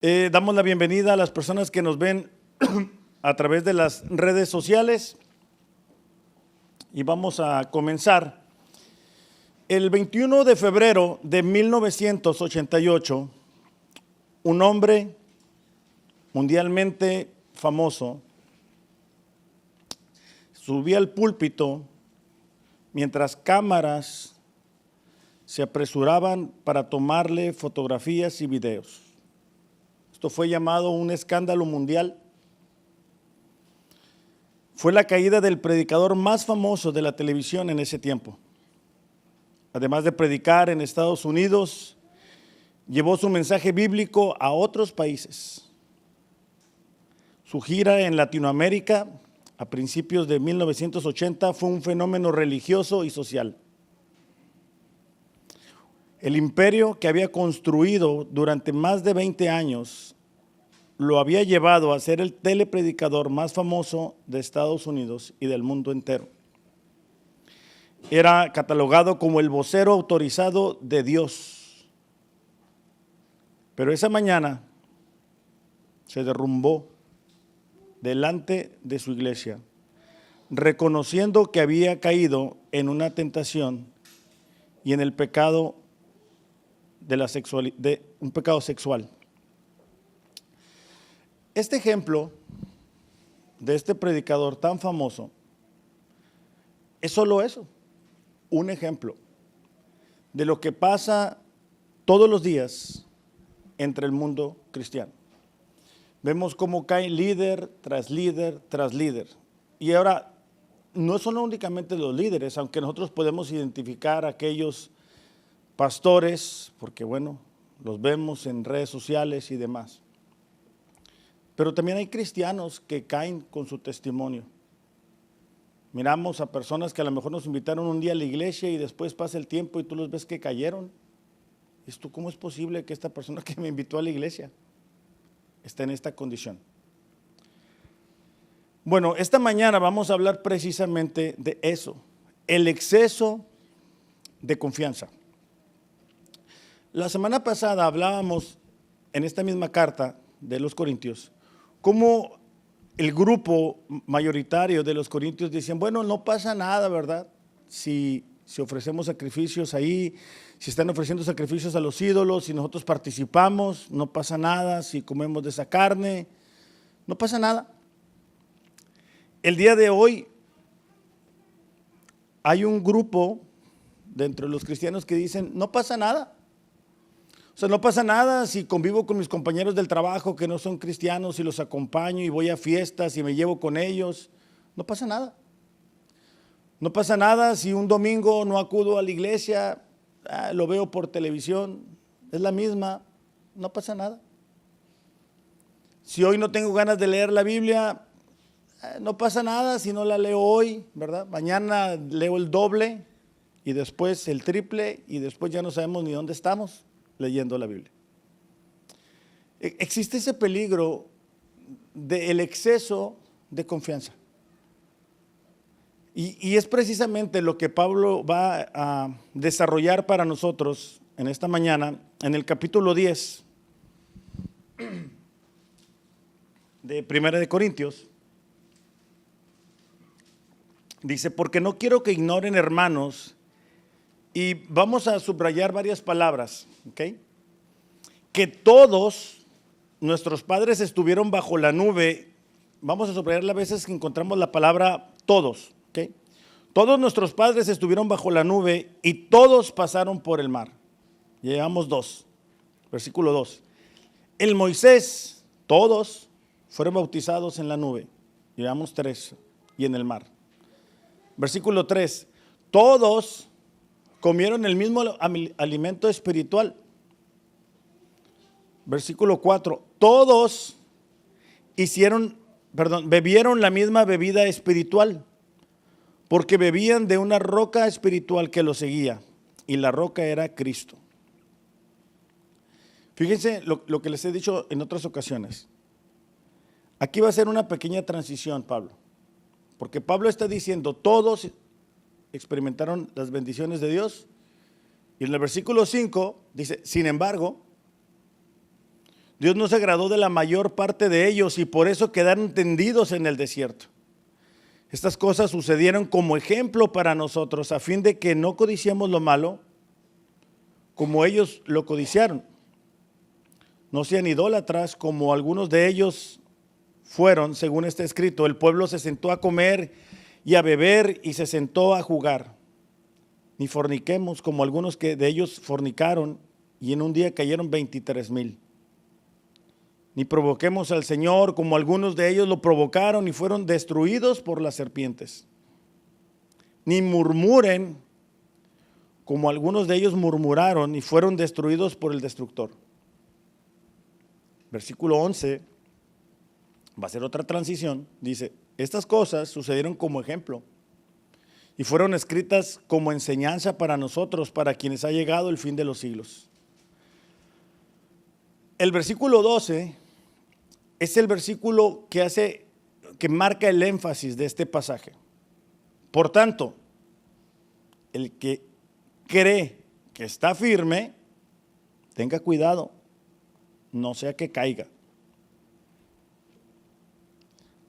Damos la bienvenida a las personas que nos ven a través de las redes sociales y vamos a comenzar. El 21 de febrero de 1988, un hombre mundialmente famoso subía al púlpito mientras cámaras se apresuraban para tomarle fotografías y videos. Esto fue llamado un escándalo mundial. Fue la caída del predicador más famoso de la televisión en ese tiempo. Además de predicar en Estados Unidos, llevó su mensaje bíblico a otros países. Su gira en Latinoamérica a principios de 1980 fue un fenómeno religioso y social. El imperio que había construido durante más de 20 años lo había llevado a ser el telepredicador más famoso de Estados Unidos y del mundo entero. Era catalogado como el vocero autorizado de Dios. Pero esa mañana se derrumbó delante de su iglesia, reconociendo que había caído en una tentación y en el pecado de un pecado sexual. Este ejemplo de este predicador tan famoso es solo eso, un ejemplo de lo que pasa todos los días entre el mundo cristiano. Vemos cómo cae líder tras líder tras líder. Y ahora, no son únicamente los líderes, aunque nosotros podemos identificar a aquellos pastores, porque bueno, los vemos en redes sociales y demás. Pero también hay cristianos que caen con su testimonio. Miramos a personas que a lo mejor nos invitaron un día a la iglesia y después pasa el tiempo y tú los ves que cayeron. ¿Cómo es posible que esta persona que me invitó a la iglesia esté en esta condición? Bueno, esta mañana vamos a hablar precisamente de eso, el exceso de confianza. La semana pasada hablábamos en esta misma carta de los Corintios, cómo el grupo mayoritario de los corintios decían, bueno, no pasa nada, ¿verdad? Si ofrecemos sacrificios ahí, si están ofreciendo sacrificios a los ídolos, si nosotros participamos, no pasa nada, si comemos de esa carne, no pasa nada. El día de hoy hay un grupo dentro de los cristianos que dicen, no pasa nada. O sea, no pasa nada si convivo con mis compañeros del trabajo que no son cristianos y los acompaño y voy a fiestas y me llevo con ellos. No pasa nada. No pasa nada si un domingo no acudo a la iglesia, lo veo por televisión, es la misma, no pasa nada. Si hoy no tengo ganas de leer la Biblia, no pasa nada si no la leo hoy, ¿verdad? Mañana leo el doble y después el triple y después ya no sabemos ni dónde estamos leyendo la Biblia. Existe ese peligro del exceso de confianza. Y es precisamente lo que Pablo va a desarrollar para nosotros en esta mañana, en el capítulo 10 de Primera de Corintios. Dice, porque no quiero que ignoren, hermanos, y vamos a subrayar varias palabras, ¿ok? Que todos nuestros padres estuvieron bajo la nube. Vamos a subrayar las veces que encontramos la palabra todos, ¿ok? Todos nuestros padres estuvieron bajo la nube y todos pasaron por el mar. Llevamos 2, versículo 2. El Moisés, todos fueron bautizados en la nube. Llevamos 3 y en el mar. Versículo 3, todos comieron el mismo alimento espiritual. Versículo 4, todos bebieron la misma bebida espiritual, porque bebían de una roca espiritual que los seguía, y la roca era Cristo. Fíjense lo que les he dicho en otras ocasiones. Aquí va a ser una pequeña transición, Pablo, porque Pablo está diciendo, todos experimentaron las bendiciones de Dios, y en el versículo 5 dice, sin embargo, Dios no se agradó de la mayor parte de ellos y por eso quedaron tendidos en el desierto. Estas cosas sucedieron como ejemplo para nosotros, a fin de que no codiciemos lo malo como ellos lo codiciaron. No sean idólatras como algunos de ellos fueron, según está escrito. El pueblo se sentó a comer y a beber y se sentó a jugar. Ni forniquemos como algunos que de ellos fornicaron y en un día cayeron 23,000. Ni provoquemos al Señor como algunos de ellos lo provocaron y fueron destruidos por las serpientes. Ni murmuren como algunos de ellos murmuraron y fueron destruidos por el destructor. Versículo 11, va a ser otra transición, dice, estas cosas sucedieron como ejemplo y fueron escritas como enseñanza para nosotros, para quienes ha llegado el fin de los siglos. El versículo 12 es el versículo que marca el énfasis de este pasaje. Por tanto, el que cree que está firme, tenga cuidado, no sea que caiga.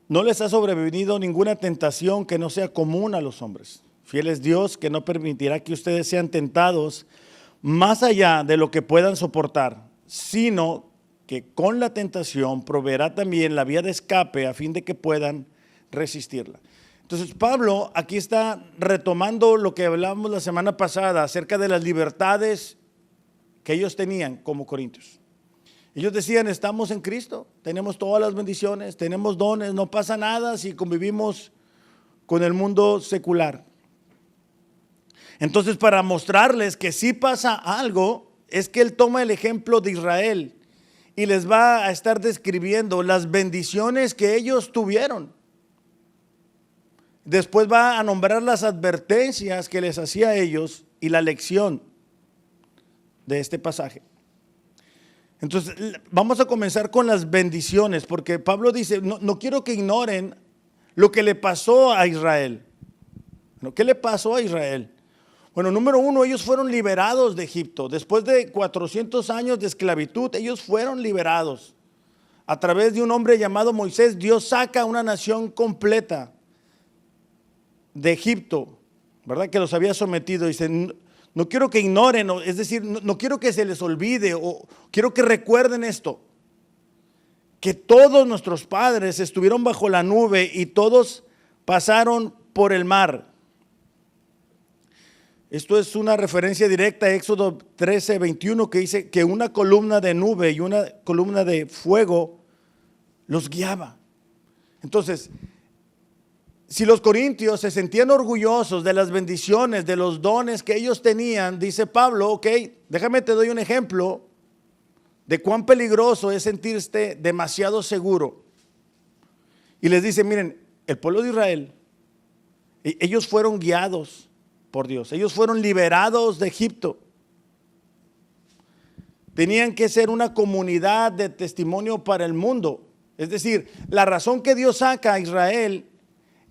No les ha sobrevenido ninguna tentación que no sea común a los hombres. Fiel es Dios, que no permitirá que ustedes sean tentados más allá de lo que puedan soportar, sino que con la tentación proveerá también la vía de escape a fin de que puedan resistirla. Entonces Pablo aquí está retomando lo que hablamos la semana pasada acerca de las libertades que ellos tenían como corintios. Ellos decían, estamos en Cristo, tenemos todas las bendiciones, tenemos dones, no pasa nada si convivimos con el mundo secular. Entonces, para mostrarles que sí pasa algo, es que él toma el ejemplo de Israel y les va a estar describiendo las bendiciones que ellos tuvieron. Después va a nombrar las advertencias que les hacía a ellos y la lección de este pasaje. Entonces, vamos a comenzar con las bendiciones, porque Pablo dice, no quiero que ignoren lo que le pasó a Israel. ¿Qué le pasó a Israel? Bueno, número uno, ellos fueron liberados de Egipto. Después de 400 años de esclavitud, ellos fueron liberados. A través de un hombre llamado Moisés, Dios saca a una nación completa de Egipto, ¿verdad? Que los había sometido. Dice, no quiero que ignoren, es decir, no quiero que se les olvide, o quiero que recuerden esto, que todos nuestros padres estuvieron bajo la nube y todos pasaron por el mar. Esto es una referencia directa a Éxodo 13:21, que dice que una columna de nube y una columna de fuego los guiaba. Entonces, si los corintios se sentían orgullosos de las bendiciones, de los dones que ellos tenían, dice Pablo, ok, déjame te doy un ejemplo de cuán peligroso es sentirse demasiado seguro. Y les dice, miren, el pueblo de Israel, ellos fueron guiados por Dios, ellos fueron liberados de Egipto. Tenían que ser una comunidad de testimonio para el mundo. Es decir, la razón que Dios saca a Israel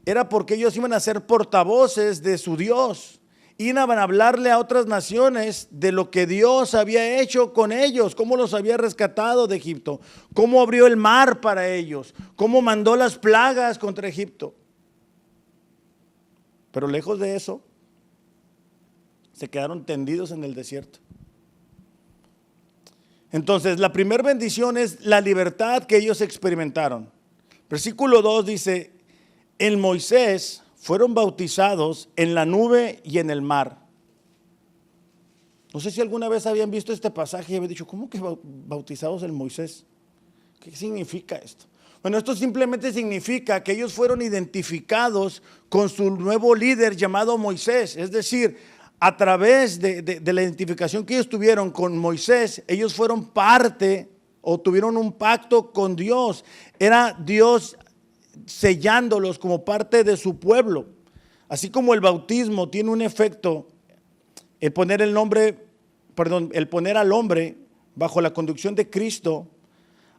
era porque ellos iban a ser portavoces de su Dios. Iban a hablarle a otras naciones de lo que Dios había hecho con ellos, cómo los había rescatado de Egipto, cómo abrió el mar para ellos, cómo mandó las plagas contra Egipto. Pero lejos de eso, se quedaron tendidos en el desierto. Entonces, la primera bendición es la libertad que ellos experimentaron. Versículo 2 dice, en Moisés fueron bautizados en la nube y en el mar. No sé si alguna vez habían visto este pasaje y habían dicho, ¿cómo que bautizados en Moisés? ¿Qué significa esto? Bueno, esto simplemente significa que ellos fueron identificados con su nuevo líder llamado Moisés. Es decir, a través de la identificación que ellos tuvieron con Moisés, ellos fueron parte o tuvieron un pacto con Dios. Era Dios sellándolos como parte de su pueblo. Así como el bautismo tiene un efecto, el poner al hombre bajo la conducción de Cristo,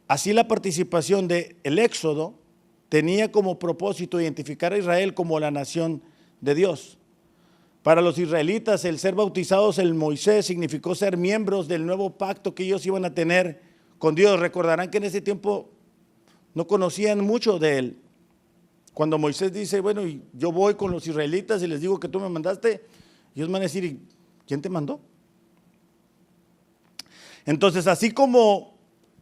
así la participación del Éxodo tenía como propósito identificar a Israel como la nación de Dios. Para los israelitas, el ser bautizados en Moisés significó ser miembros del nuevo pacto que ellos iban a tener con Dios. Recordarán que en ese tiempo no conocían mucho de Él. Cuando Moisés dice, bueno, y yo voy con los israelitas y les digo que tú me mandaste, ellos van a decir, ¿quién te mandó? Entonces, así como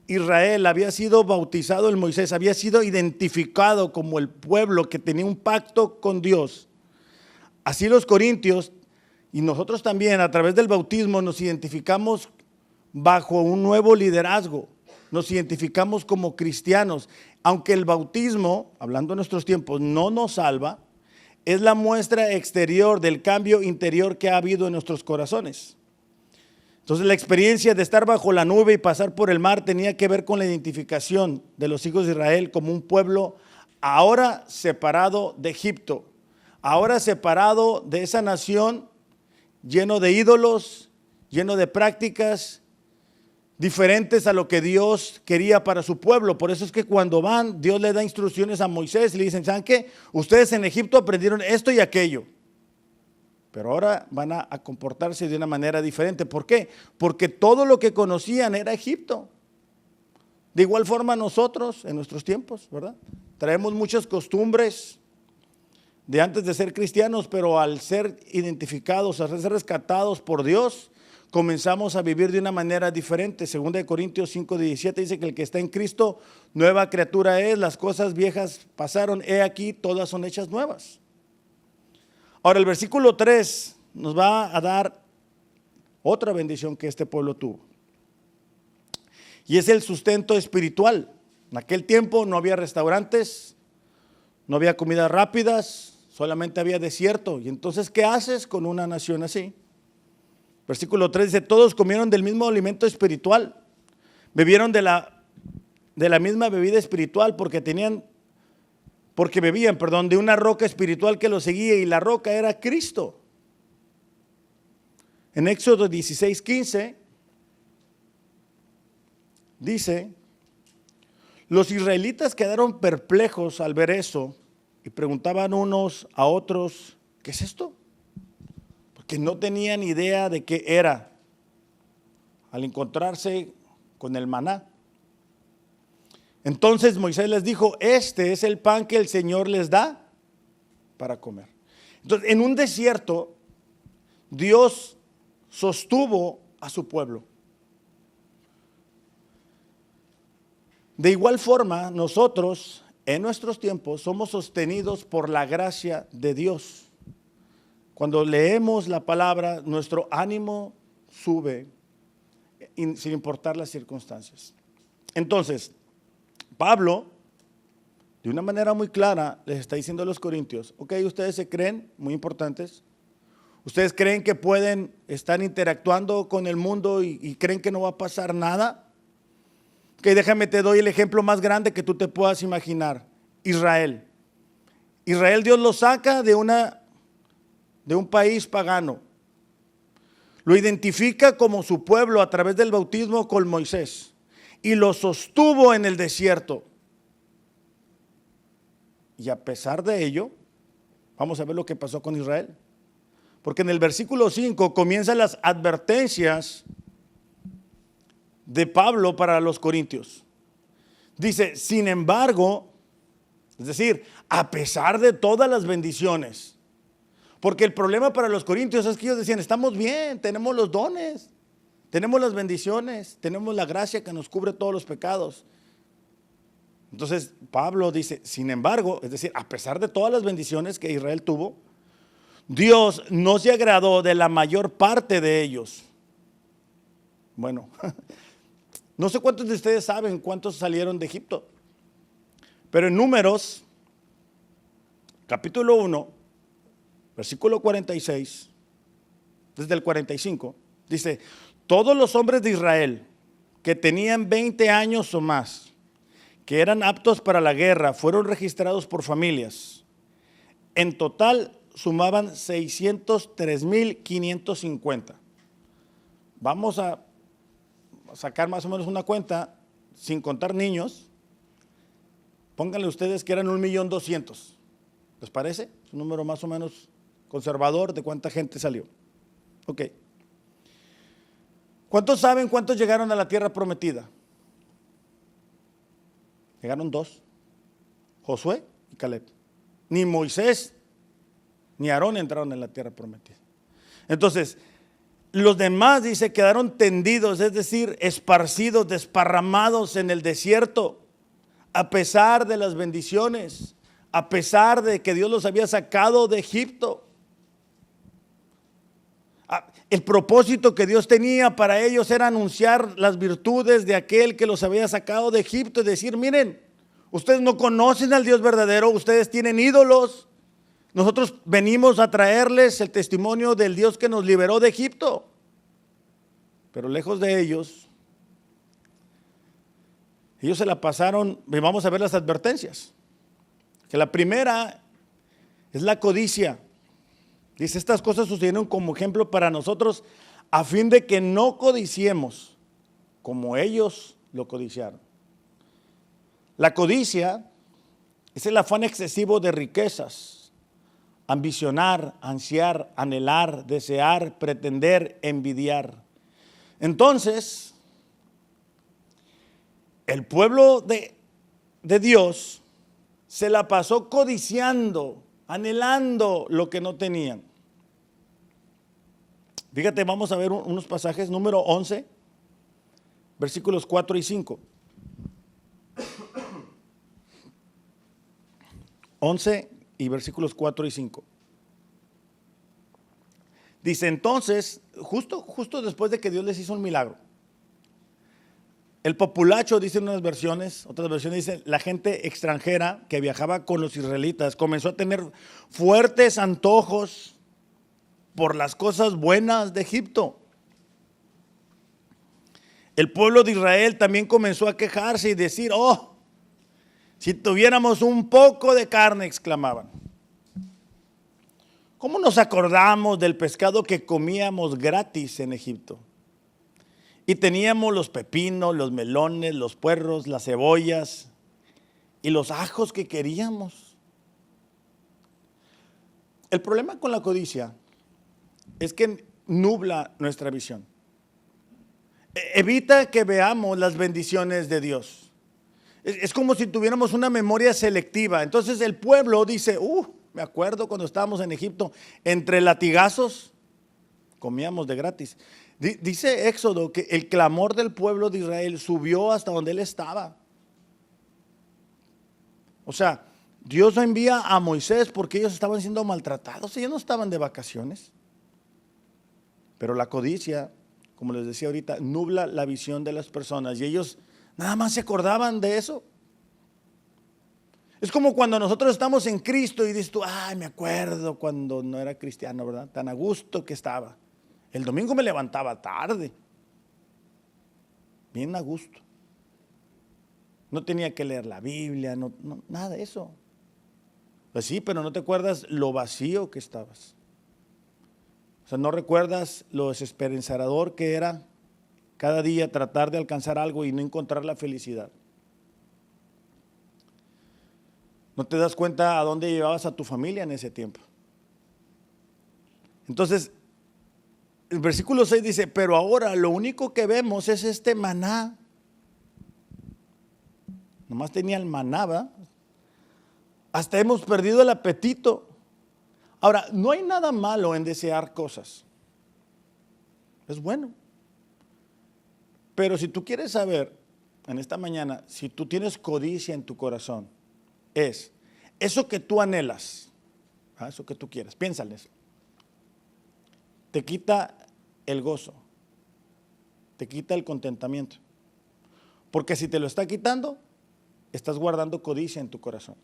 Israel había sido bautizado en Moisés, había sido identificado como el pueblo que tenía un pacto con Dios, así los corintios y nosotros también a través del bautismo nos identificamos bajo un nuevo liderazgo, nos identificamos como cristianos. Aunque el bautismo, hablando en nuestros tiempos, no nos salva, es la muestra exterior del cambio interior que ha habido en nuestros corazones. Entonces la experiencia de estar bajo la nube y pasar por el mar tenía que ver con la identificación de los hijos de Israel como un pueblo ahora separado de Egipto, ahora separado de esa nación lleno de ídolos, lleno de prácticas diferentes a lo que Dios quería para su pueblo. Por eso es que cuando van, Dios le da instrucciones a Moisés y le dicen, ¿saben qué? Ustedes en Egipto aprendieron esto y aquello, pero ahora van a comportarse de una manera diferente. ¿Por qué? Porque todo lo que conocían era Egipto. De igual forma nosotros en nuestros tiempos, ¿verdad? Traemos muchas costumbres de antes de ser cristianos, pero al ser identificados, al ser rescatados por Dios, comenzamos a vivir de una manera diferente. 2 Corintios 5:17 dice que el que está en Cristo, nueva criatura es, las cosas viejas pasaron, he aquí, todas son hechas nuevas. Ahora el versículo 3 nos va a dar otra bendición que este pueblo tuvo. Y es el sustento espiritual. En aquel tiempo no había restaurantes, no había comidas rápidas, solamente había desierto. Y entonces, ¿qué haces con una nación así? Versículo 3 dice, todos comieron del mismo alimento espiritual, bebieron de la misma bebida espiritual porque bebían de una roca espiritual que los seguía, y la roca era Cristo. En Éxodo 16:15 dice, los israelitas quedaron perplejos al ver eso y preguntaban unos a otros, ¿qué es esto? Que no tenían idea de qué era al encontrarse con el maná. Entonces Moisés les dijo, este es el pan que el Señor les da para comer. Entonces, en un desierto, Dios sostuvo a su pueblo. De igual forma, nosotros en nuestros tiempos somos sostenidos por la gracia de Dios. Cuando leemos la palabra, nuestro ánimo sube sin importar las circunstancias. Entonces, Pablo, de una manera muy clara, les está diciendo a los corintios, ok, ustedes se creen muy importantes, ustedes creen que pueden estar interactuando con el mundo y creen que no va a pasar nada. Ok, déjame te doy el ejemplo más grande que tú te puedas imaginar, Israel. Israel, Dios lo saca de un país pagano, lo identifica como su pueblo a través del bautismo con Moisés y lo sostuvo en el desierto. Y a pesar de ello, vamos a ver lo que pasó con Israel, porque en el versículo 5 comienzan las advertencias de Pablo para los corintios. Dice, sin embargo, es decir, a pesar de todas las bendiciones. Porque el problema para los corintios es que ellos decían, estamos bien, tenemos los dones, tenemos las bendiciones, tenemos la gracia que nos cubre todos los pecados. Entonces Pablo dice, sin embargo, es decir, a pesar de todas las bendiciones que Israel tuvo, Dios no se agradó de la mayor parte de ellos. Bueno, no sé cuántos de ustedes saben cuántos salieron de Egipto, pero en Números, capítulo 1, versículo 46, desde el 45, dice, todos los hombres de Israel que tenían 20 años o más, que eran aptos para la guerra, fueron registrados por familias. En total sumaban 603,550. Vamos a sacar más o menos una cuenta, sin contar niños. Pónganle ustedes que eran 1,200,000. ¿Les parece? Es un número más o menos conservador de cuánta gente salió. Ok. ¿Cuántos saben cuántos llegaron a la tierra prometida? Llegaron dos, Josué y Caleb. Ni Moisés ni Aarón entraron en la tierra prometida. Entonces, los demás, dice, quedaron tendidos, es decir, esparcidos, desparramados en el desierto, a pesar de las bendiciones, a pesar de que Dios los había sacado de Egipto. El propósito que Dios tenía para ellos era anunciar las virtudes de aquel que los había sacado de Egipto y decir, miren, ustedes no conocen al Dios verdadero, ustedes tienen ídolos. Nosotros venimos a traerles el testimonio del Dios que nos liberó de Egipto. Pero lejos de ellos se la pasaron, y vamos a ver las advertencias. Que la primera es la codicia. Dice, estas cosas sucedieron como ejemplo para nosotros, a fin de que no codiciemos como ellos lo codiciaron. La codicia es el afán excesivo de riquezas. Ambicionar, ansiar, anhelar, desear, pretender, envidiar. Entonces, el pueblo de Dios se la pasó codiciando, anhelando lo que no tenían. Fíjate, vamos a ver unos pasajes, número 11, versículos 4 y 5. 11 y versículos 4 y 5. Dice, entonces, justo después de que Dios les hizo un milagro, el populacho, dicen unas versiones, otras versiones dicen, la gente extranjera que viajaba con los israelitas comenzó a tener fuertes antojos por las cosas buenas de Egipto. El pueblo de Israel también comenzó a quejarse y decir, oh, si tuviéramos un poco de carne, exclamaban. ¿Cómo nos acordamos del pescado que comíamos gratis en Egipto? Y teníamos los pepinos, los melones, los puerros, las cebollas y los ajos que queríamos. El problema con la codicia es que nubla nuestra visión. Evita que veamos las bendiciones de Dios. Es como si tuviéramos una memoria selectiva. Entonces el pueblo dice, me acuerdo cuando estábamos en Egipto, entre latigazos comíamos de gratis. Dice Éxodo que el clamor del pueblo de Israel subió hasta donde él estaba. O sea, Dios envía a Moisés porque ellos estaban siendo maltratados, ellos no estaban de vacaciones. Pero la codicia, como les decía ahorita, nubla la visión de las personas y ellos nada más se acordaban de eso. Es como cuando nosotros estamos en Cristo y dices tú, me acuerdo cuando no era cristiano, ¿verdad? Tan a gusto que estaba. El domingo me levantaba tarde, bien a gusto. No tenía que leer la Biblia, no, nada de eso. Pues sí, pero no te acuerdas lo vacío que estabas. O sea, no recuerdas lo desesperanzador que era cada día tratar de alcanzar algo y no encontrar la felicidad. No te das cuenta a dónde llevabas a tu familia en ese tiempo. Entonces, el versículo 6 dice, pero ahora lo único que vemos es este maná. Nomás tenía el maná, ¿verdad? Hasta hemos perdido el apetito. Ahora, no hay nada malo en desear cosas. Es bueno. Pero si tú quieres saber en esta mañana, si tú tienes codicia en tu corazón, es eso que tú anhelas, eso que tú quieres, piénsale eso. Te quita el gozo, te quita el contentamiento. Porque si te lo está quitando, estás guardando codicia en tu corazón.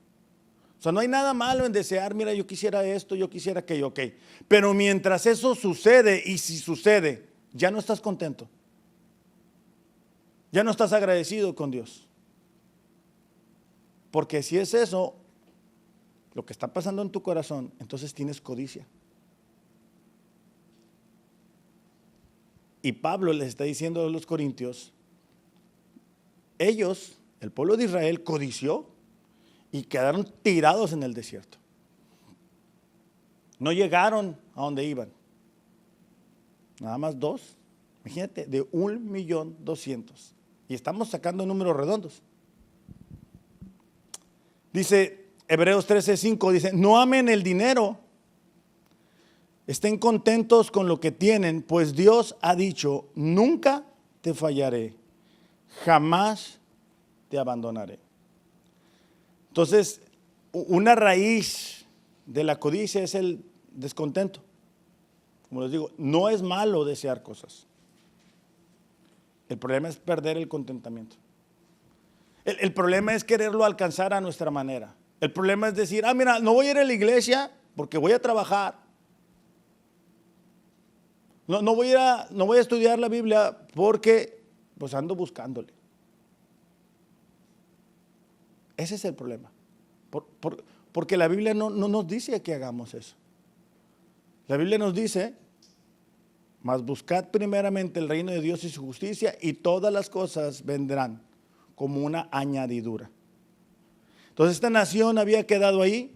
O sea, no hay nada malo en desear, mira, yo quisiera esto, yo quisiera aquello, ok. Pero mientras eso sucede, y si sucede, ya no estás contento. Ya no estás agradecido con Dios. Porque si es eso, lo que está pasando en tu corazón, entonces tienes codicia. Y Pablo les está diciendo a los corintios, ellos, el pueblo de Israel, codició y quedaron tirados en el desierto. No llegaron a donde iban. Nada más 2. Imagínate, de 1,200,000. Y estamos sacando números redondos. Dice Hebreos 13:5, dice, no amen el dinero, estén contentos con lo que tienen, pues Dios ha dicho, nunca te fallaré, jamás te abandonaré. Entonces, una raíz de la codicia es el descontento. Como les digo, no es malo desear cosas. El problema es perder el contentamiento. El problema es quererlo alcanzar a nuestra manera. El problema es decir, mira, no voy a ir a la iglesia porque voy a trabajar. No voy a estudiar la Biblia porque pues ando buscándole. Ese es el problema. Porque la Biblia no nos dice que hagamos eso. La Biblia nos dice, mas buscad primeramente el reino de Dios y su justicia y todas las cosas vendrán como una añadidura. Entonces esta nación había quedado ahí.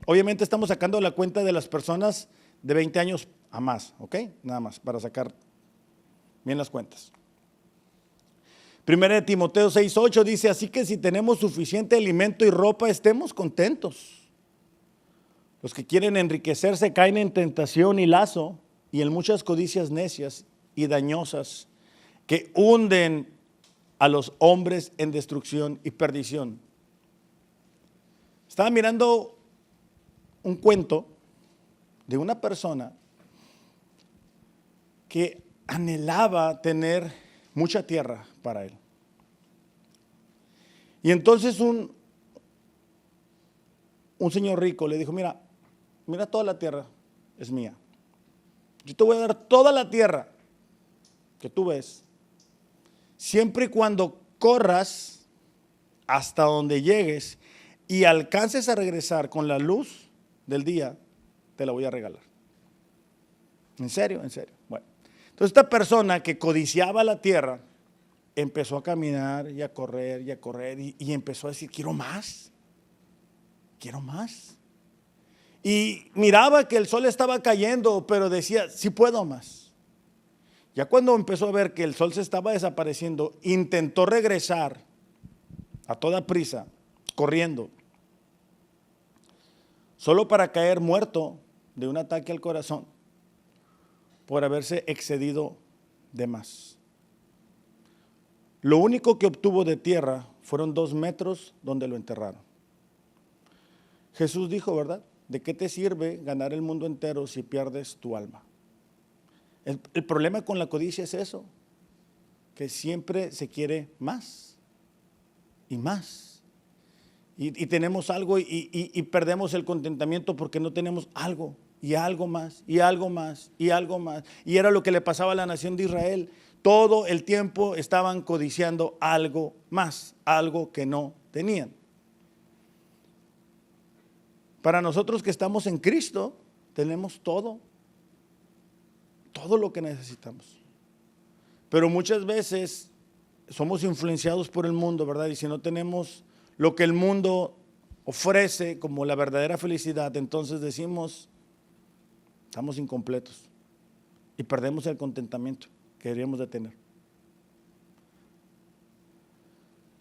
Obviamente estamos sacando la cuenta de las personas de 20 años a más, ¿ok? Nada más, para sacar bien las cuentas. Primera de Timoteo 6:8 dice, así que si tenemos suficiente alimento y ropa, estemos contentos. Los que quieren enriquecerse caen en tentación y lazo y en muchas codicias necias y dañosas que hunden a los hombres en destrucción y perdición. Estaba mirando un cuento de una persona que anhelaba tener mucha tierra para él. Y entonces un señor rico le dijo, mira toda la tierra es mía. Yo te voy a dar toda la tierra que tú ves, siempre y cuando corras hasta donde llegues y alcances a regresar con la luz del día, te la voy a regalar. ¿En serio? En serio. Bueno, entonces esta persona que codiciaba la tierra empezó a caminar y a correr y empezó a decir, quiero más. Y miraba que el sol estaba cayendo, pero decía, sí puedo más. Ya cuando empezó a ver que el sol se estaba desapareciendo, intentó regresar a toda prisa, corriendo, solo para caer muerto de un ataque al corazón por haberse excedido de más. Lo único que obtuvo de tierra fueron 2 metros donde lo enterraron. Jesús dijo, ¿verdad? ¿De qué te sirve ganar el mundo entero si pierdes tu alma? El problema con la codicia es eso, que siempre se quiere más y más. Y tenemos algo y perdemos el contentamiento porque no tenemos algo y algo más y algo más y algo más. Y era lo que le pasaba a la nación de Israel. Todo el tiempo estaban codiciando algo más, algo que no tenían. Para nosotros que estamos en Cristo, tenemos todo lo que necesitamos. Pero muchas veces somos influenciados por el mundo, ¿verdad? Y si no tenemos lo que el mundo ofrece como la verdadera felicidad, entonces decimos, estamos incompletos y perdemos el contentamiento que deberíamos de tener.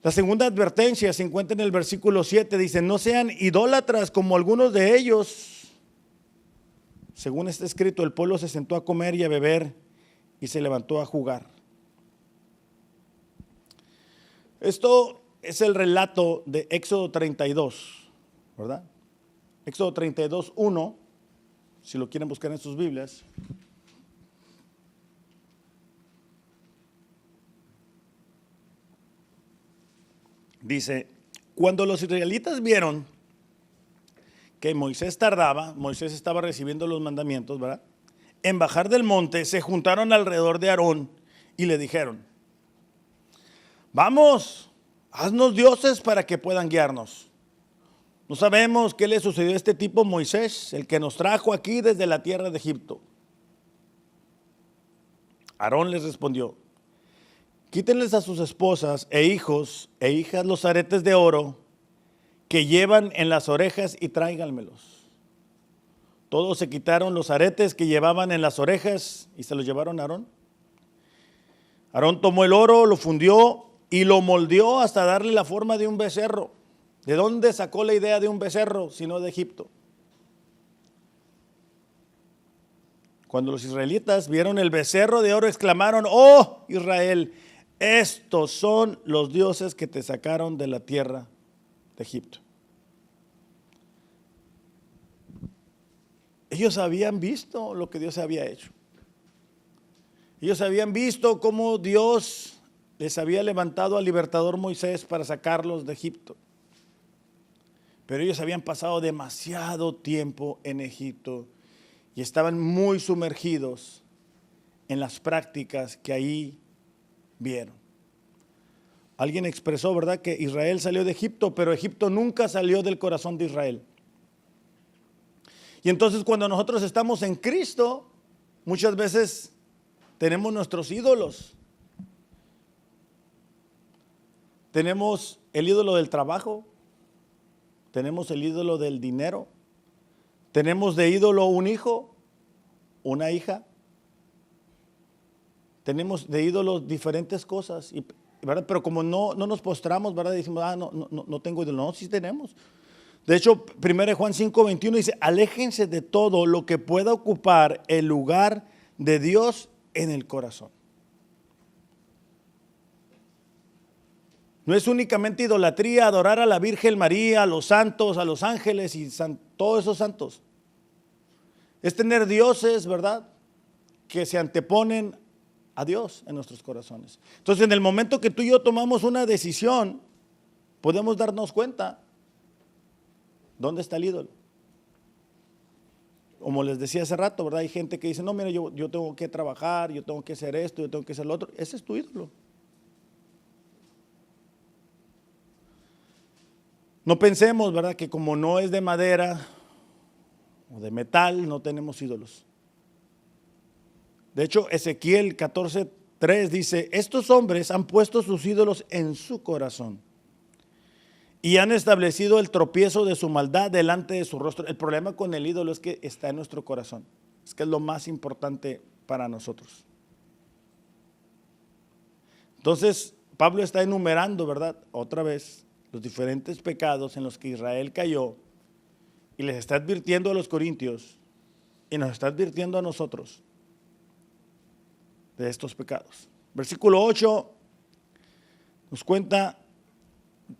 La segunda advertencia se encuentra en el versículo 7, dice, no sean idólatras como algunos de ellos. Según está escrito, el pueblo se sentó a comer y a beber y se levantó a jugar. Esto es el relato de Éxodo 32, ¿verdad? Éxodo 32:1, si lo quieren buscar en sus Biblias. Dice, cuando los israelitas vieron que Moisés tardaba, Moisés estaba recibiendo los mandamientos, ¿verdad?, en bajar del monte, se juntaron alrededor de Aarón y le dijeron, vamos, haznos dioses para que puedan guiarnos. No sabemos qué le sucedió a este tipo Moisés, el que nos trajo aquí desde la tierra de Egipto. Aarón les respondió, quítenles a sus esposas e hijos e hijas los aretes de oro que llevan en las orejas y tráiganmelos. Todos se quitaron los aretes que llevaban en las orejas y se los llevaron a Aarón. Aarón tomó el oro, lo fundió y lo moldeó hasta darle la forma de un becerro ¿De dónde sacó la idea de un becerro sino de Egipto? Cuando los israelitas vieron el becerro de oro, exclamaron: ¡Oh, Israel! Estos son los dioses que te sacaron de la tierra de Egipto. Ellos habían visto lo que Dios había hecho. Ellos habían visto cómo Dios les había levantado al libertador Moisés para sacarlos de Egipto. Pero ellos habían pasado demasiado tiempo en Egipto y estaban muy sumergidos en las prácticas que ahí vieron. Alguien expresó, ¿verdad?, que Israel salió de Egipto, pero Egipto nunca salió del corazón de Israel. Y entonces cuando nosotros estamos en Cristo, muchas veces tenemos nuestros ídolos. Tenemos el ídolo del trabajo, tenemos el ídolo del dinero, tenemos de ídolo un hijo, una hija, tenemos de ídolos diferentes cosas, ¿verdad? Pero como no nos postramos, ¿verdad? Decimos, no tengo ídolo. No, sí tenemos. De hecho, 1 Juan 5:21 dice: aléjense de todo lo que pueda ocupar el lugar de Dios en el corazón. No es únicamente idolatría adorar a la Virgen María, a los santos, a los ángeles y todos esos santos. Es tener dioses, ¿verdad?, que se anteponen a Dios en nuestros corazones. Entonces, en el momento que tú y yo tomamos una decisión, podemos darnos cuenta dónde está el ídolo. Como les decía hace rato, ¿verdad? Hay gente que dice: no, mira, yo tengo que trabajar, yo tengo que hacer esto, yo tengo que hacer lo otro. Ese es tu ídolo. No pensemos, ¿verdad?, que como no es de madera o de metal, no tenemos ídolos. De hecho, Ezequiel 14:3 dice: estos hombres han puesto sus ídolos en su corazón y han establecido el tropiezo de su maldad delante de su rostro. El problema con el ídolo es que está en nuestro corazón. Es que es lo más importante para nosotros. Entonces, Pablo está enumerando, ¿verdad?, otra vez los diferentes pecados en los que Israel cayó y les está advirtiendo a los corintios y nos está advirtiendo a nosotros de estos pecados. Versículo 8 nos cuenta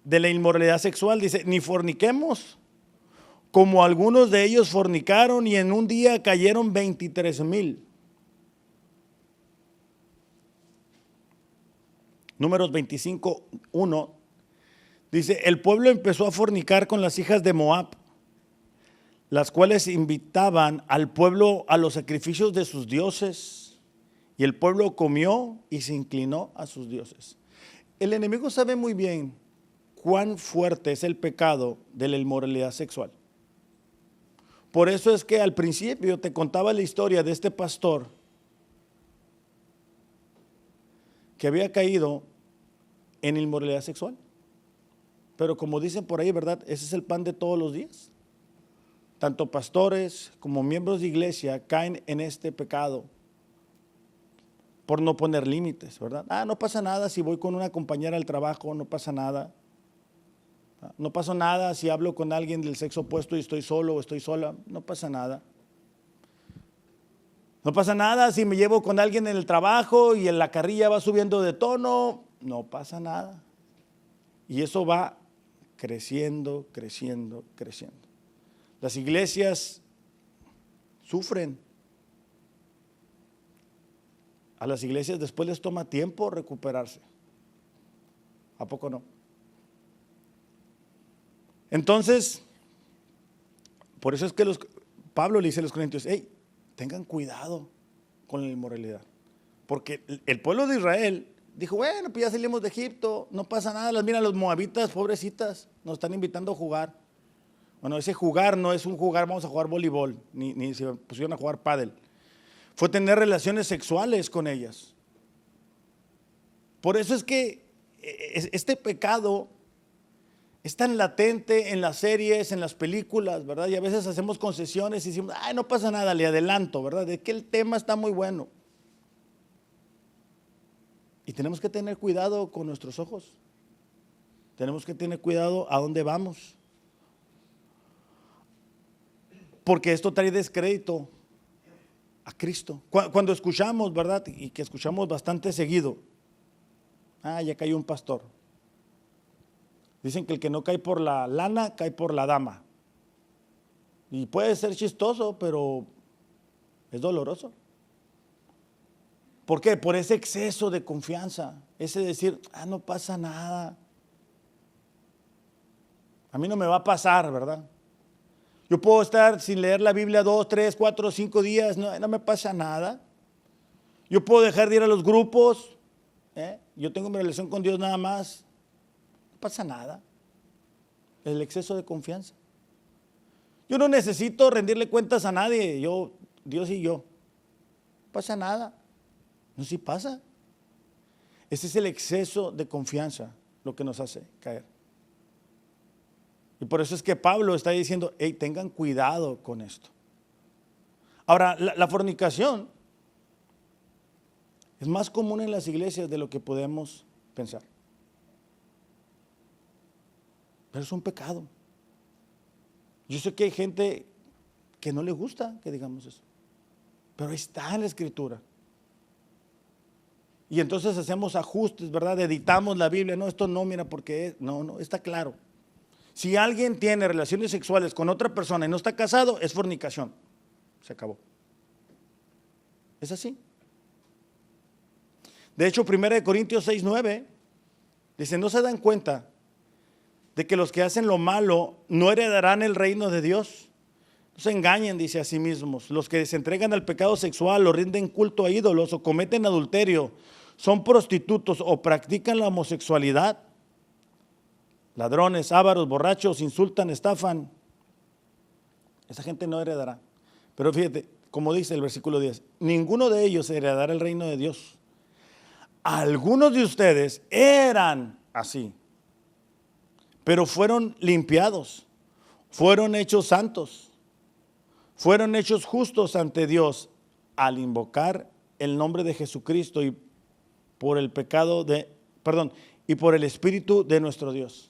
de la inmoralidad sexual. Dice: ni forniquemos, como algunos de ellos fornicaron y en un día cayeron 23,000. Números 25:1 dice: el pueblo empezó a fornicar con las hijas de Moab, las cuales invitaban al pueblo a los sacrificios de sus dioses, y el pueblo comió y se inclinó a sus dioses. El enemigo sabe muy bien cuán fuerte es el pecado de la inmoralidad sexual. Por eso es que al principio te contaba la historia de este pastor que había caído en inmoralidad sexual. Pero como dicen por ahí, ¿verdad?, ese es el pan de todos los días. Tanto pastores como miembros de iglesia caen en este pecado por no poner límites, ¿verdad? No pasa nada si voy con una compañera al trabajo, no pasa nada. No pasa nada si hablo con alguien del sexo opuesto y estoy solo o estoy sola, no pasa nada. No pasa nada si me llevo con alguien en el trabajo y en la carrilla va subiendo de tono, no pasa nada. Y eso va creciendo, creciendo, creciendo. Las iglesias sufren. A las iglesias después les toma tiempo recuperarse. ¿A poco no? Entonces, por eso es que Pablo le dice a los corintios: hey, tengan cuidado con la inmoralidad. Porque el pueblo de Israel dijo: bueno, pues ya salimos de Egipto, no pasa nada. Mira, los moabitas, pobrecitas, nos están invitando a jugar. Bueno, ese jugar no es un jugar, vamos a jugar voleibol, ni se pusieron a jugar pádel. Fue tener relaciones sexuales con ellas. Por eso es que este pecado es tan latente en las series, en las películas, ¿verdad? Y a veces hacemos concesiones y decimos: no pasa nada, le adelanto, ¿verdad? De que el tema está muy bueno. Y tenemos que tener cuidado con nuestros ojos. Tenemos que tener cuidado a dónde vamos. Porque esto trae descrédito a Cristo. Cuando escuchamos, ¿verdad? Y que escuchamos bastante seguido. Ya cayó un pastor. Dicen que el que no cae por la lana, cae por la dama. Y puede ser chistoso, pero es doloroso. ¿Por qué? Por ese exceso de confianza. Ese decir, no pasa nada. A mí no me va a pasar, ¿verdad? Yo puedo estar sin leer la Biblia 2, 3, 4, 5 días, no me pasa nada. Yo puedo dejar de ir a los grupos. Yo tengo mi relación con Dios nada más. No pasa nada. El exceso de confianza. Yo no necesito rendirle cuentas a nadie. Dios y yo. No pasa nada. No, sí pasa. Ese es el exceso de confianza lo que nos hace caer. Y por eso es que Pablo está diciendo, tengan cuidado con esto. Ahora, la fornicación es más común en las iglesias de lo que podemos pensar. Pero es un pecado. Yo sé que hay gente que no le gusta que digamos eso, pero está en la Escritura. Y entonces hacemos ajustes, ¿verdad? Editamos la Biblia. No, esto no, mira, porque no, está claro. Si alguien tiene relaciones sexuales con otra persona y no está casado, es fornicación. Se acabó. Es así. De hecho, 1 Corintios 6:9 dice, ¿no se dan cuenta de que los que hacen lo malo no heredarán el reino de Dios? No se engañen, dice a sí mismos. Los que se entregan al pecado sexual o rinden culto a ídolos o cometen adulterio, son prostitutos o practican la homosexualidad. Ladrones, ávaros, borrachos, insultan, estafan. Esa gente no heredará. Pero fíjate, como dice el versículo 10, ninguno de ellos heredará el reino de Dios. Algunos de ustedes eran así, pero fueron limpiados, fueron hechos santos, fueron hechos justos ante Dios al invocar el nombre de Jesucristo y por el y por el Espíritu de nuestro Dios.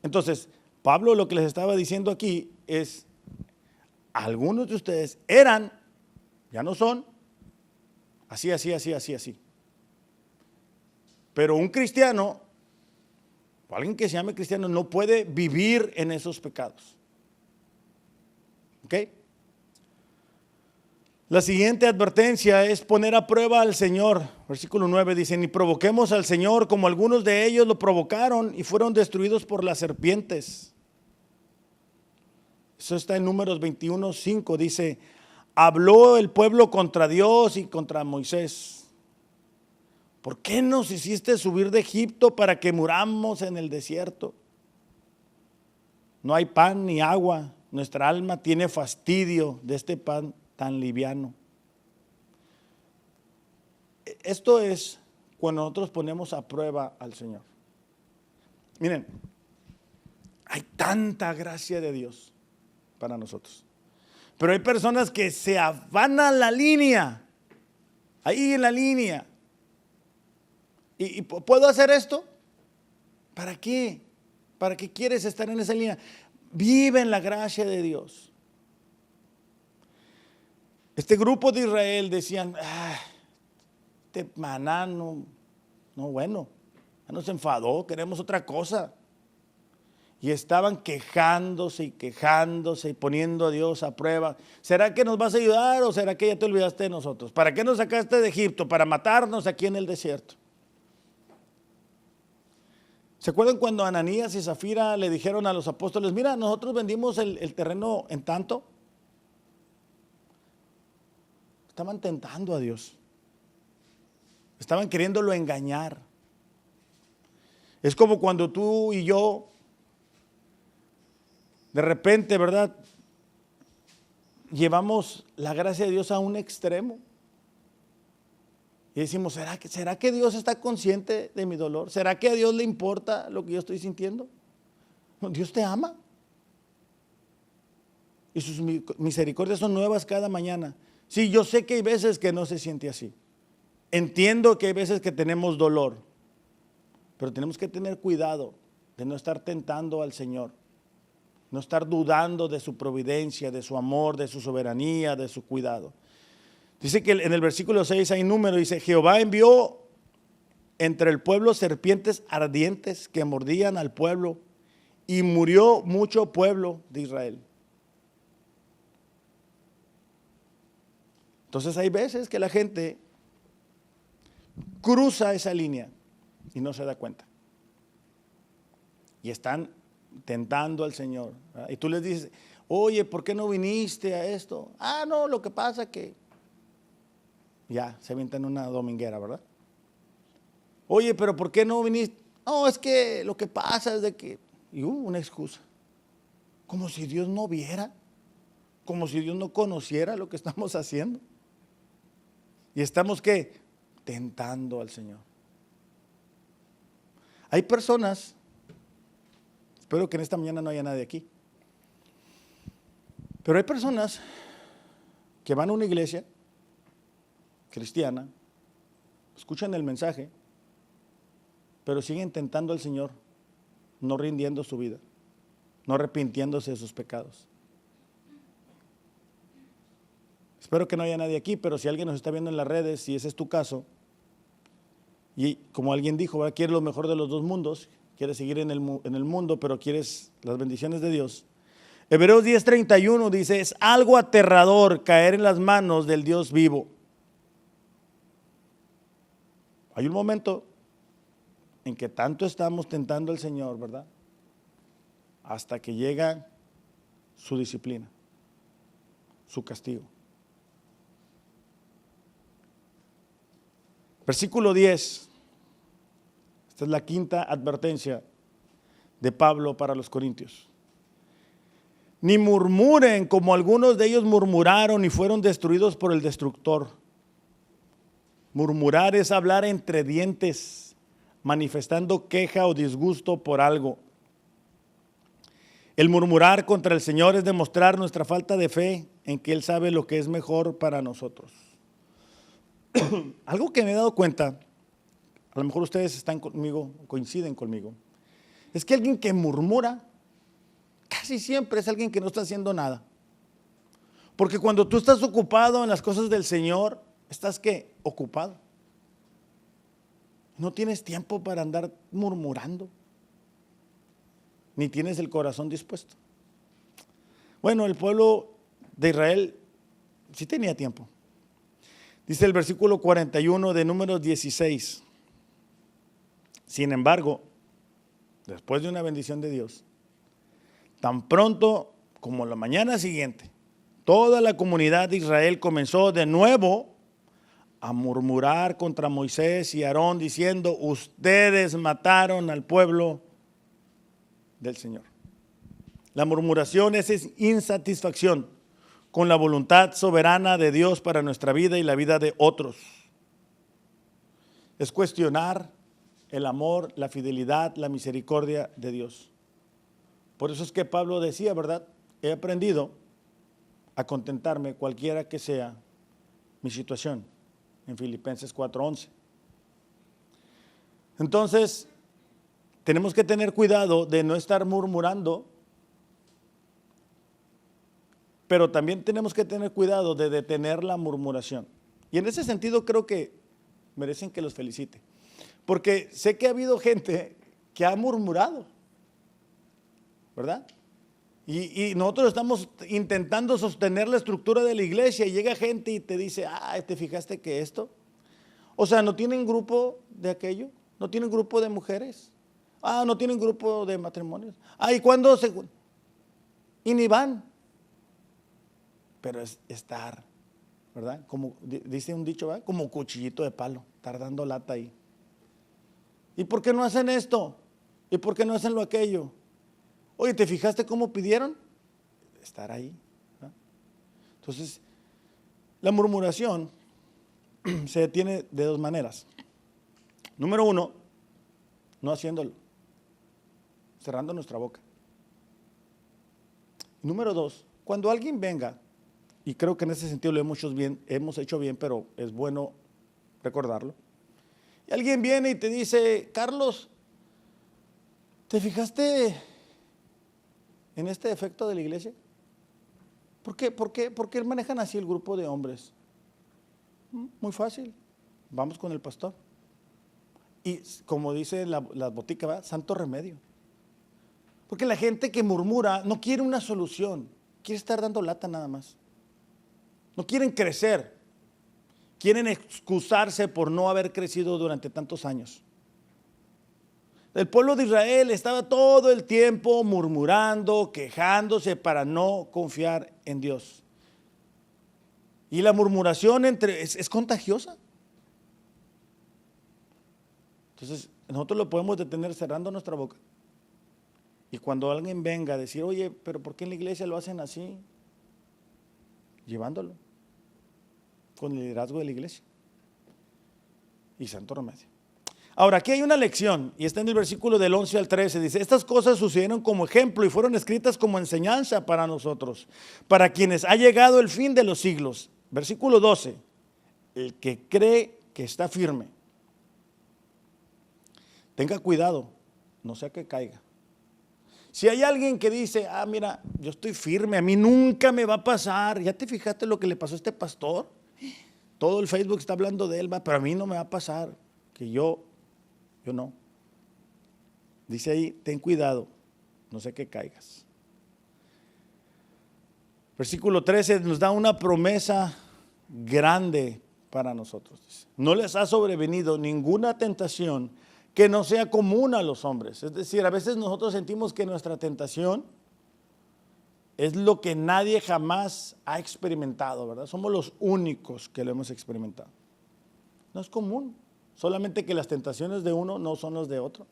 Entonces, Pablo lo que les estaba diciendo aquí es, algunos de ustedes eran, ya no son, así. Pero un cristiano, o alguien que se llame cristiano, no puede vivir en esos pecados. ¿Ok? La siguiente advertencia es poner a prueba al Señor. Versículo 9 dice, ni provoquemos al Señor como algunos de ellos lo provocaron y fueron destruidos por las serpientes. Eso está en Números 21:5. Dice, habló el pueblo contra Dios y contra Moisés. ¿Por qué nos hiciste subir de Egipto para que muramos en el desierto? No hay pan ni agua. Nuestra alma tiene fastidio de este pan tan liviano. Esto es cuando nosotros ponemos a prueba al Señor. Miren, hay tanta gracia de Dios para nosotros. Pero hay personas que se van a la línea, ahí en la línea. ¿Y puedo hacer esto? ¿Para qué? ¿Para qué quieres estar en esa línea? Vive en la gracia de Dios. Este grupo de Israel decían, este maná bueno, ya nos enfadó, queremos otra cosa. Y estaban quejándose y poniendo a Dios a prueba. ¿Será que nos vas a ayudar o será que ya te olvidaste de nosotros? ¿Para qué nos sacaste de Egipto? Para matarnos aquí en el desierto. ¿Se acuerdan cuando Ananías y Zafira le dijeron a los apóstoles, mira, nosotros vendimos el terreno en tanto? Estaban tentando a Dios. Estaban queriéndolo engañar. Es como cuando tú y yo, de repente, ¿verdad? Llevamos la gracia de Dios a un extremo. Y decimos, ¿será que Dios está consciente de mi dolor? ¿Será que a Dios le importa lo que yo estoy sintiendo? No, Dios te ama. Y sus misericordias son nuevas cada mañana. Sí, yo sé que hay veces que no se siente así. Entiendo que hay veces que tenemos dolor. Pero tenemos que tener cuidado de no estar tentando al Señor, no estar dudando de su providencia, de su amor, de su soberanía, de su cuidado. Dice que en el versículo 6 hay número, dice: Jehová envió entre el pueblo serpientes ardientes que mordían al pueblo, y murió mucho pueblo de Israel. Entonces hay veces que la gente cruza esa línea y no se da cuenta. Y están tentando al Señor, ¿verdad? Y tú les dices: oye, ¿por qué no viniste a esto? Ah, no, lo que pasa que ya se avientan una dominguera, ¿verdad? Oye, pero ¿por qué no viniste? No, es que lo que pasa es de que, y una excusa. Como si Dios no viera, como si Dios no conociera lo que estamos haciendo. Y estamos, ¿qué? Tentando al Señor. Hay personas, espero que en esta mañana no haya nadie aquí, pero hay personas que van a una iglesia cristiana, escuchan el mensaje, pero siguen tentando al Señor, no rindiendo su vida, no arrepintiéndose de sus pecados. Espero que no haya nadie aquí, pero si alguien nos está viendo en las redes, si ese es tu caso, y como alguien dijo, ¿verdad?, quieres lo mejor de los dos mundos, quieres seguir en el mundo, pero quieres las bendiciones de Dios. Hebreos 10:31 dice: es algo aterrador caer en las manos del Dios vivo. Hay un momento en que tanto estamos tentando al Señor, ¿verdad?, hasta que llega su disciplina, su castigo. Versículo 10. Esta es la quinta advertencia de Pablo para los corintios. Ni murmuren como algunos de ellos murmuraron y fueron destruidos por el destructor. Murmurar es hablar entre dientes, manifestando queja o disgusto por algo. El murmurar contra el Señor es demostrar nuestra falta de fe en que Él sabe lo que es mejor para nosotros. Algo que me he dado cuenta, a lo mejor ustedes están conmigo, coinciden conmigo, es que alguien que murmura casi siempre es alguien que no está haciendo nada. Porque cuando tú estás ocupado en las cosas del Señor, ¿estás qué? Ocupado. No tienes tiempo para andar murmurando, ni tienes el corazón dispuesto. Bueno, el pueblo de Israel sí tenía tiempo. Dice el versículo 41 de Números 16. Sin embargo, después de una bendición de Dios, tan pronto como la mañana siguiente, toda la comunidad de Israel comenzó de nuevo a murmurar contra Moisés y Aarón, diciendo: ustedes mataron al pueblo del Señor. La murmuración es insatisfacción con la voluntad soberana de Dios para nuestra vida y la vida de otros. Es cuestionar el amor, la fidelidad, la misericordia de Dios. Por eso es que Pablo decía, ¿verdad? He aprendido a contentarme cualquiera que sea mi situación, en Filipenses 4:11. Entonces, tenemos que tener cuidado de no estar murmurando, pero también tenemos que tener cuidado de detener la murmuración. Y en ese sentido creo que merecen que los felicite, porque sé que ha habido gente que ha murmurado, ¿verdad? Y nosotros estamos intentando sostener la estructura de la iglesia y llega gente y te dice: ¿te fijaste que esto? O sea, ¿no tienen grupo de aquello? ¿No tienen grupo de mujeres? ¿No tienen grupo de matrimonios? ¿Y cuándo se...? Y ni van. Pero es estar, ¿verdad? Como dice un dicho, ¿verdad? Como cuchillito de palo, estar dando lata ahí. ¿Y por qué no hacen esto? ¿Y por qué no hacen lo aquello? Oye, ¿te fijaste cómo pidieron? Estar ahí, ¿verdad? Entonces, la murmuración se detiene de dos maneras. Número uno, no haciéndolo, cerrando nuestra boca. Número dos, cuando alguien venga, y creo que en ese sentido lo hemos hecho bien, pero es bueno recordarlo. Y alguien viene y te dice: Carlos, ¿Te fijaste en este efecto de la iglesia? ¿Por qué manejan así el grupo de hombres? Muy fácil, vamos con el pastor. Y como dice la botica, ¿verdad? Santo remedio. Porque la gente que murmura no quiere una solución, quiere estar dando lata nada más. No quieren crecer, quieren excusarse por no haber crecido durante tantos años. El pueblo de Israel estaba todo el tiempo murmurando, quejándose para no confiar en Dios. Y la murmuración es contagiosa. Entonces, nosotros lo podemos detener cerrando nuestra boca. Y cuando alguien venga a decir, oye, pero ¿por qué en la iglesia lo hacen así? Llevándolo con el liderazgo de la iglesia. Y santo remedio. Ahora, aquí hay una lección, y está en el versículo del 11 al 13, dice, estas cosas sucedieron como ejemplo y fueron escritas como enseñanza para nosotros, para quienes ha llegado el fin de los siglos. Versículo 12, el que cree que está firme, tenga cuidado, no sea que caiga. Si hay alguien que dice, mira, yo estoy firme, a mí nunca me va a pasar, ¿ya te fijaste lo que le pasó a este pastor? Todo el Facebook está hablando de él, pero a mí no me va a pasar, que yo no. Dice ahí, ten cuidado, no sé que caigas. Versículo 13 nos da una promesa grande para nosotros. Dice, no les ha sobrevenido ninguna tentación que no sea común a los hombres. Es decir, a veces nosotros sentimos que nuestra tentación es lo que nadie jamás ha experimentado, ¿verdad? Somos los únicos que lo hemos experimentado. No es común. Solamente que las tentaciones de uno no son las de otro.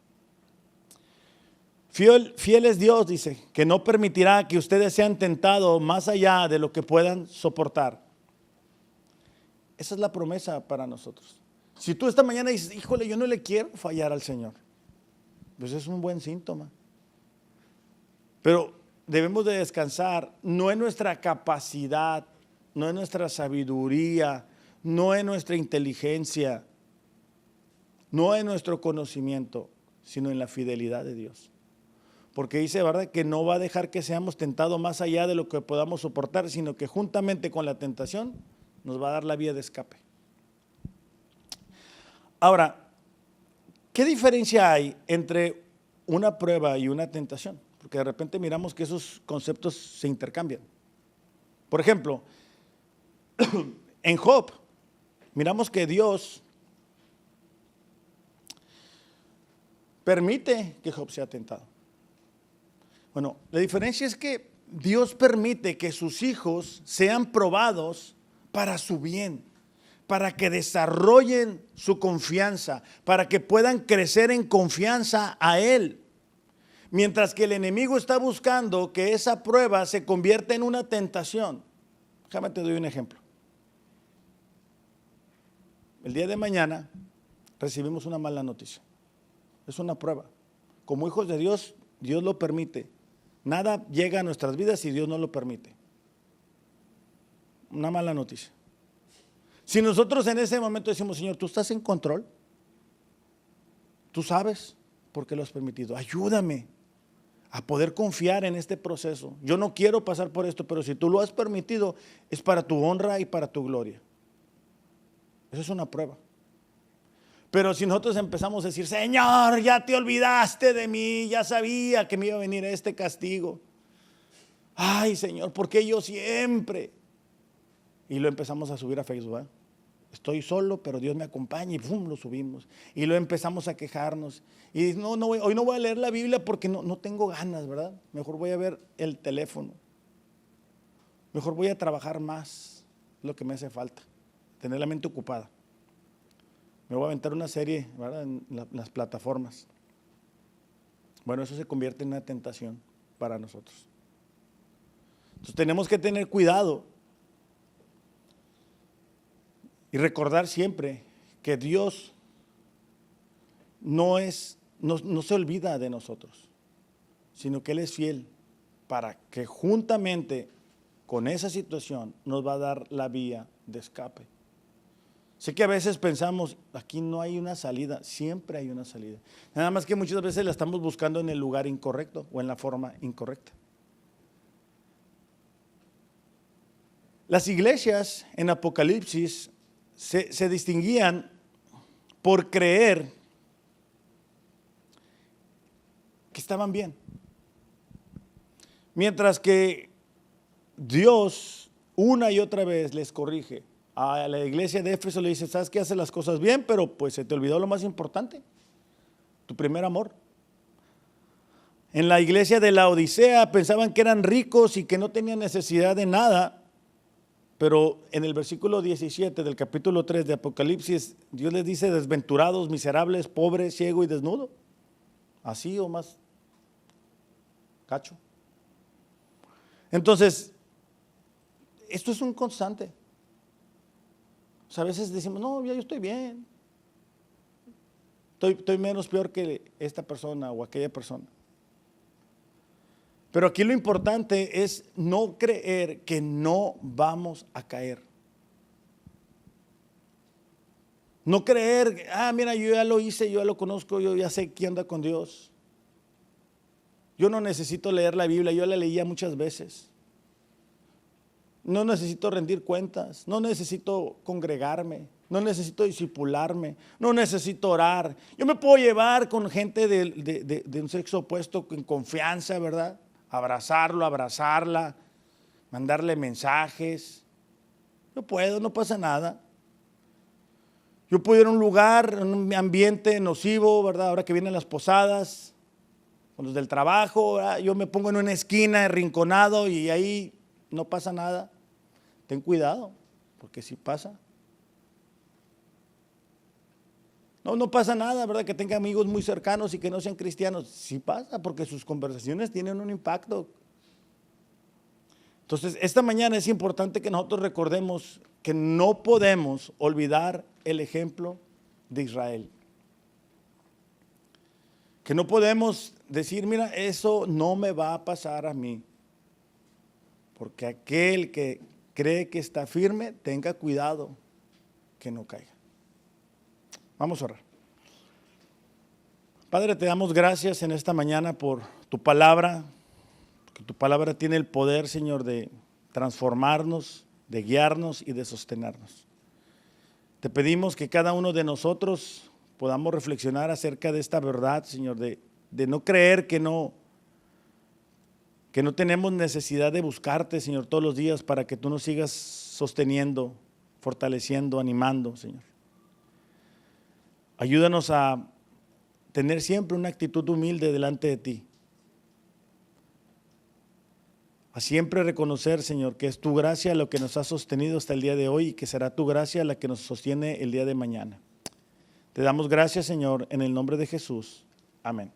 Fiel es Dios, dice, que no permitirá que ustedes sean tentados más allá de lo que puedan soportar. Esa es la promesa para nosotros. Si tú esta mañana dices, híjole, yo no le quiero fallar al Señor, pues es un buen síntoma. Pero debemos de descansar, no en nuestra capacidad, no en nuestra sabiduría, no en nuestra inteligencia, no en nuestro conocimiento, sino en la fidelidad de Dios. Porque dice, ¿verdad?, que no va a dejar que seamos tentados más allá de lo que podamos soportar, sino que juntamente con la tentación nos va a dar la vía de escape. Ahora, ¿qué diferencia hay entre una prueba y una tentación? Porque de repente miramos que esos conceptos se intercambian. Por ejemplo, en Job, miramos que Dios permite que Job sea tentado. Bueno, la diferencia es que Dios permite que sus hijos sean probados para su bien, para que desarrollen su confianza, para que puedan crecer en confianza a Él. Mientras que el enemigo está buscando que esa prueba se convierta en una tentación. Déjame te doy un ejemplo. El día de mañana recibimos una mala noticia. Es una prueba. Como hijos de Dios, Dios lo permite. Nada llega a nuestras vidas si Dios no lo permite. Una mala noticia. Si nosotros en ese momento decimos, Señor, tú estás en control, tú sabes por qué lo has permitido. Ayúdame a poder confiar en este proceso. Yo no quiero pasar por esto, pero si tú lo has permitido, es para tu honra y para tu gloria. Eso es una prueba. Pero si nosotros empezamos a decir, Señor, ya te olvidaste de mí, ya sabía que me iba a venir este castigo. Ay, Señor, ¿por qué yo siempre? Y lo empezamos a subir a Facebook, ¿eh? Estoy solo, pero Dios me acompaña y ¡pum!, lo subimos. Y lo empezamos a quejarnos. Y no, hoy no voy a leer la Biblia porque no tengo ganas, ¿verdad? Mejor voy a ver el teléfono. Mejor voy a trabajar más, lo que me hace falta, tener la mente ocupada. Me voy a aventar una serie, ¿verdad?, en las plataformas. Bueno, eso se convierte en una tentación para nosotros. Entonces tenemos que tener cuidado y recordar siempre que Dios no se olvida de nosotros, sino que Él es fiel para que juntamente con esa situación nos va a dar la vía de escape. Sé que a veces pensamos, aquí no hay una salida, siempre hay una salida. Nada más que muchas veces la estamos buscando en el lugar incorrecto o en la forma incorrecta. Las iglesias en Apocalipsis se distinguían por creer que estaban bien. Mientras que Dios una y otra vez les corrige. A la iglesia de Éfeso le dice, sabes que haces las cosas bien, pero pues se te olvidó lo más importante, tu primer amor. En la iglesia de la Odisea pensaban que eran ricos y que no tenían necesidad de nada, pero en el versículo 17 del capítulo 3 de Apocalipsis, Dios les dice, desventurados, miserables, pobres, ciego y desnudo. Así o más cacho. Entonces, esto es un constante. O sea, a veces decimos, no, ya yo estoy bien. Estoy menos peor que esta persona o aquella persona. Pero aquí lo importante es no creer que no vamos a caer. No creer, mira, yo ya lo hice, yo ya lo conozco, yo ya sé quién anda con Dios. Yo no necesito leer la Biblia, yo la leía muchas veces. No necesito rendir cuentas, no necesito congregarme, no necesito discipularme, no necesito orar. Yo me puedo llevar con gente de un sexo opuesto en confianza, ¿verdad? Abrazarlo, abrazarla, mandarle mensajes. Yo puedo, no pasa nada. Yo puedo ir a un lugar, en un ambiente nocivo, ¿verdad? Ahora que vienen las posadas, con los del trabajo, ¿verdad? Yo me pongo en una esquina, arrinconado, y ahí no pasa nada. Ten cuidado, porque si pasa. No pasa nada, ¿verdad? Que tenga amigos muy cercanos y que no sean cristianos. Sí pasa, porque sus conversaciones tienen un impacto. Entonces, esta mañana es importante que nosotros recordemos que no podemos olvidar el ejemplo de Israel. Que no podemos decir, mira, eso no me va a pasar a mí. Porque aquel que cree que está firme, tenga cuidado que no caiga. Vamos a orar. Padre, te damos gracias en esta mañana por tu palabra, porque tu palabra tiene el poder, Señor, de transformarnos, de guiarnos y de sostenernos. Te pedimos que cada uno de nosotros podamos reflexionar acerca de esta verdad, Señor, de no creer que no tenemos necesidad de buscarte, Señor, todos los días para que tú nos sigas sosteniendo, fortaleciendo, animando, Señor. Ayúdanos a tener siempre una actitud humilde delante de ti. A siempre reconocer, Señor, que es tu gracia lo que nos ha sostenido hasta el día de hoy y que será tu gracia la que nos sostiene el día de mañana. Te damos gracias, Señor, en el nombre de Jesús. Amén.